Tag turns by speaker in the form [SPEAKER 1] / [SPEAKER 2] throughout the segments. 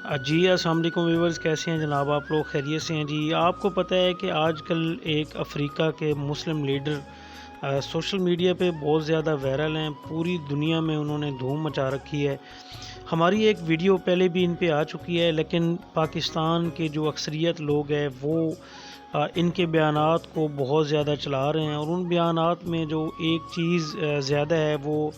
[SPEAKER 1] جی السلام علیکم ویورز، کیسے ہیں جناب؟ آپ لوگ خیریت سے ہیں؟ جی آپ کو پتہ ہے کہ آج کل ایک افریقہ کے مسلم لیڈر سوشل میڈیا پہ بہت زیادہ وائرل ہیں، پوری دنیا میں انہوں نے دھوم مچا رکھی ہے۔ ہماری ایک ویڈیو پہلے بھی ان پہ آ چکی ہے، لیکن پاکستان کے جو اکثریت لوگ ہیں وہ ان کے بیانات کو بہت زیادہ چلا رہے ہیں، اور ان بیانات میں جو ایک چیز زیادہ ہے وہ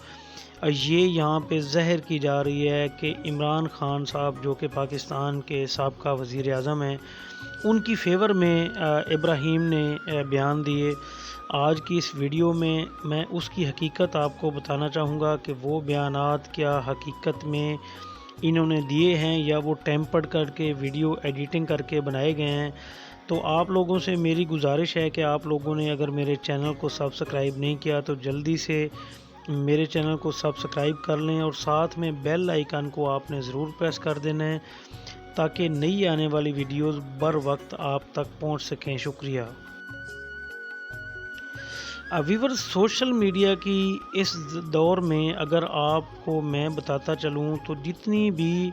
[SPEAKER 1] یہ یہاں پہ ظاہر کی جا رہی ہے کہ عمران خان صاحب جو کہ پاکستان کے سابقہ وزیر اعظم ہیں، ان کی فیور میں ابراہیم نے بیان دیے۔ آج کی اس ویڈیو میں اس کی حقیقت آپ کو بتانا چاہوں گا کہ وہ بیانات کیا حقیقت میں انہوں نے دیے ہیں یا وہ ٹیمپرڈ کر کے ویڈیو ایڈیٹنگ کر کے بنائے گئے ہیں۔ تو آپ لوگوں سے میری گزارش ہے کہ آپ لوگوں نے اگر میرے چینل کو سبسکرائب نہیں کیا تو جلدی سے میرے چینل کو سبسکرائب کر لیں، اور ساتھ میں بیل آئیکن کو آپ نے ضرور پریس کر دینا ہے تاکہ نئی آنے والی ویڈیوز بر وقت آپ تک پہنچ سکیں۔ شکریہ۔ ویورز، سوشل میڈیا کی اس دور میں اگر آپ کو میں بتاتا چلوں تو جتنی بھی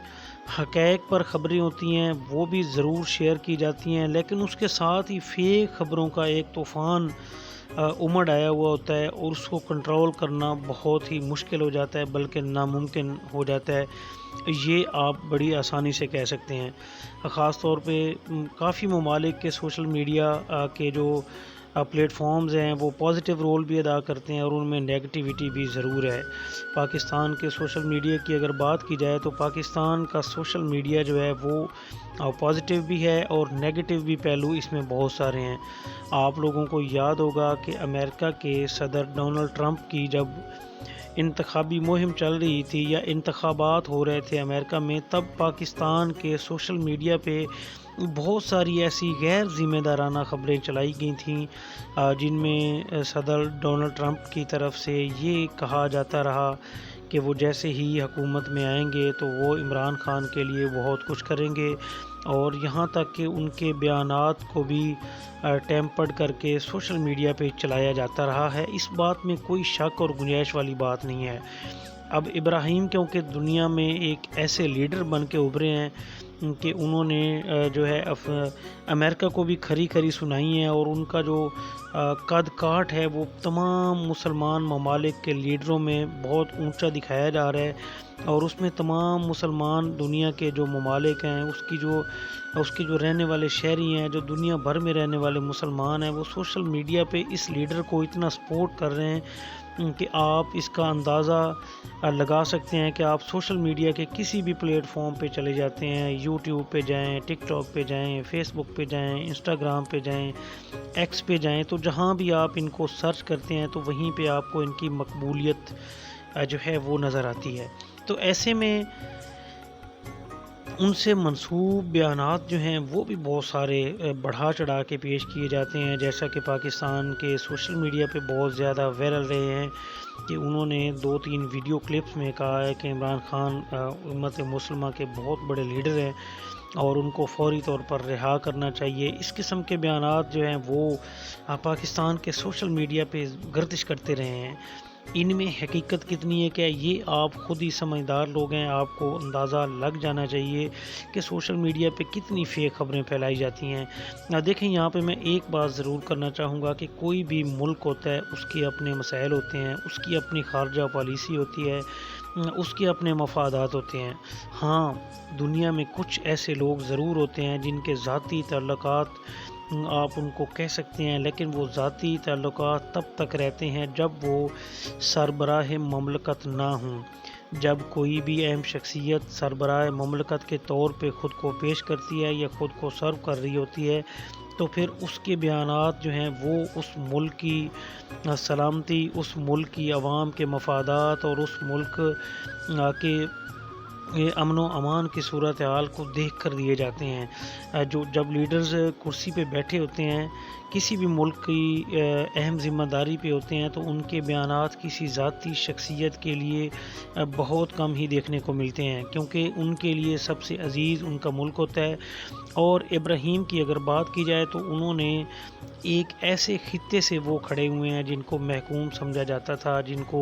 [SPEAKER 1] حقائق پر خبریں ہوتی ہیں وہ بھی ضرور شیئر کی جاتی ہیں، لیکن اس کے ساتھ ہی فیک خبروں کا ایک طوفان امڑ آیا ہوا ہوتا ہے، اور اس کو کنٹرول کرنا بہت ہی مشکل ہو جاتا ہے، بلکہ ناممکن ہو جاتا ہے، یہ آپ بڑی آسانی سے کہہ سکتے ہیں۔ خاص طور پہ کافی ممالک کے سوشل میڈیا کے جو پلیٹ فارمز ہیں وہ پازیٹیو رول بھی ادا کرتے ہیں، اور ان میں نیگیٹیوٹی بھی ضرور ہے۔ پاکستان کے سوشل میڈیا کی اگر بات کی جائے تو پاکستان کا سوشل میڈیا جو ہے وہ پازیٹیو بھی ہے، اور نیگیٹیو بھی پہلو اس میں بہت سارے ہیں۔ آپ لوگوں کو یاد ہوگا کہ امریکہ کے صدر ڈونلڈ ٹرمپ کی جب انتخابی مہم چل رہی تھی یا انتخابات ہو رہے تھے امریکہ میں، تب پاکستان کے سوشل میڈیا پہ بہت ساری ایسی غیر ذمہ دارانہ خبریں چلائی گئی تھیں جن میں صدر ڈونلڈ ٹرمپ کی طرف سے یہ کہا جاتا رہا کہ وہ جیسے ہی حکومت میں آئیں گے تو وہ عمران خان کے لیے بہت کچھ کریں گے، اور یہاں تک کہ ان کے بیانات کو بھی ٹیمپرڈ کر کے سوشل میڈیا پہ چلایا جاتا رہا ہے۔ اس بات میں کوئی شک اور گنجائش والی بات نہیں ہے۔ اب ابراہیم کیونکہ دنیا میں ایک ایسے لیڈر بن کے ابھرے ہیں کہ انہوں نے جو ہے امریکہ کو بھی کھری کھری سنائی ہیں، اور ان کا جو قد کاٹ ہے وہ تمام مسلمان ممالک کے لیڈروں میں بہت اونچا دکھایا جا رہا ہے، اور اس میں تمام مسلمان دنیا کے جو ممالک ہیں اس کے جو رہنے والے شہری ہیں، جو دنیا بھر میں رہنے والے مسلمان ہیں، وہ سوشل میڈیا پہ اس لیڈر کو اتنا سپورٹ کر رہے ہیں کہ آپ اس کا اندازہ لگا سکتے ہیں کہ آپ سوشل میڈیا کے کسی بھی پلیٹ فارم پہ چلے جاتے ہیں، یوٹیوب پہ جائیں، ٹک ٹاک پہ جائیں، فیس بک پہ جائیں، انسٹاگرام پہ جائیں، ایکس پہ جائیں، تو جہاں بھی آپ ان کو سرچ کرتے ہیں تو وہیں پہ آپ کو ان کی مقبولیت جو ہے وہ نظر آتی ہے۔ تو ایسے میں ان سے منسوب بیانات جو ہیں وہ بھی بہت سارے بڑھا چڑھا کے پیش کیے جاتے ہیں، جیسا کہ پاکستان کے سوشل میڈیا پہ بہت زیادہ وائرل رہے ہیں کہ انہوں نے 2-3 ویڈیو کلپس میں کہا ہے کہ عمران خان امت مسلمہ کے بہت بڑے لیڈر ہیں اور ان کو فوری طور پر رہا کرنا چاہیے۔ اس قسم کے بیانات جو ہیں وہ پاکستان کے سوشل میڈیا پہ گردش کرتے رہے ہیں۔ ان میں حقیقت کتنی ہے کہ یہ آپ خود ہی سمجھدار لوگ ہیں، آپ کو اندازہ لگ جانا چاہیے کہ سوشل میڈیا پہ کتنی فیک خبریں پھیلائی جاتی ہیں۔ دیکھیں، یہاں پہ میں ایک بات ضرور کرنا چاہوں گا کہ کوئی بھی ملک ہوتا ہے اس کے اپنے مسائل ہوتے ہیں، اس کی اپنی خارجہ پالیسی ہوتی ہے، اس کے اپنے مفادات ہوتے ہیں۔ ہاں، دنیا میں کچھ ایسے لوگ ضرور ہوتے ہیں جن کے ذاتی تعلقات آپ ان کو کہہ سکتے ہیں، لیکن وہ ذاتی تعلقات تب تک رہتے ہیں جب وہ سربراہ مملکت نہ ہوں۔ جب کوئی بھی اہم شخصیت سربراہ مملکت کے طور پہ خود کو پیش کرتی ہے یا خود کو سرو کر رہی ہوتی ہے، تو پھر اس کے بیانات جو ہیں وہ اس ملک کی سلامتی، اس ملک کی عوام کے مفادات اور اس ملک کے امن و امان کی صورتحال کو دیکھ کر دیے جاتے ہیں۔ جب لیڈرز کرسی پہ بیٹھے ہوتے ہیں، کسی بھی ملک کی اہم ذمہ داری پہ ہوتے ہیں، تو ان کے بیانات کسی ذاتی شخصیت کے لیے بہت کم ہی دیکھنے کو ملتے ہیں، کیونکہ ان کے لیے سب سے عزیز ان کا ملک ہوتا ہے۔ اور ابراہیم کی اگر بات کی جائے تو انہوں نے ایک ایسے خطے سے وہ کھڑے ہوئے ہیں جن کو محکوم سمجھا جاتا تھا، جن کو